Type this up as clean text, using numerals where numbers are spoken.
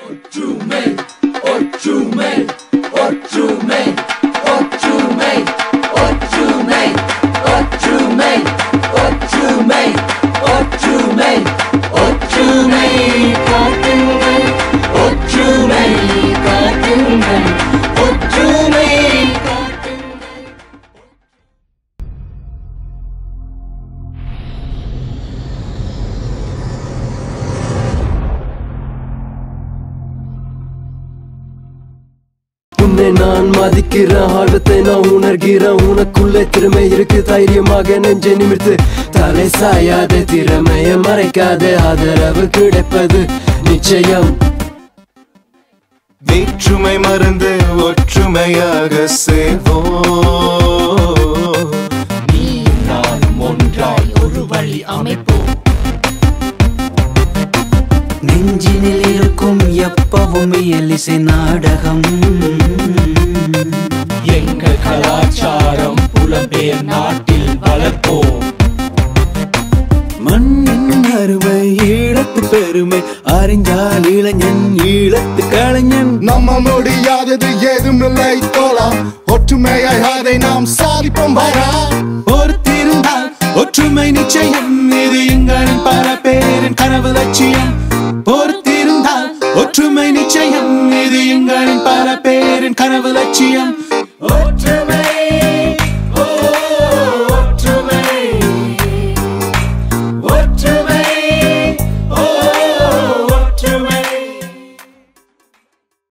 ஒற்றுமை ஒற்றுமை ஒற்றுமை ஒற்றுமை ஒற்றுமை ஒற்றுமை ஒற்றுமை ஒற்றுமை ஒற்றுமை காட்டுங்கள் ஒற்றுமை காட்டுங்கள் ஒற்றுமை உன்னை நான் மதிக்கிறேன், ஆழத்தை நான் உணர்கிறேன். உனக்குள்ளே திறமை இருக்கு, தைரியமாக நெஞ்சை நிமிர்த்து தலை சாயாத திறமையை மறைக்காத ஆதரவு கிடைப்பது நிச்சயம். வேற்றுமை மறந்து ஒற்றுமையாக சேவோம். நீ நான் ஒன்றாய் ஒரு வழி அமைப்போம். நெஞ்சினில் இருக்கும் எப்பவும் இயலிசை நாடகம். எங்கள் கலாச்சாரம் புலம்பெயர் நாட்டில் வளர்ப்போம். மண்ணின் அருமை ஈழத்து பெருமை அறிஞ்சால் இளைஞன் ஈழத்து கலைஞன். நம்ம முடியாதது ஏதுமில்லை தோழா, ஒற்றுமையாய் அதை நாம் சாதிப்போம் வரா. பொறுத்திருந்தால் ஒற்றுமை நிச்சயம், இது எங்களின் பல பேரின் கனவு லட்சியம். பொறுத்திருந்தால் ஒற்றுமை நிச்சயம், இது எங்களின் பல பேரின் கனவு லட்சியம்.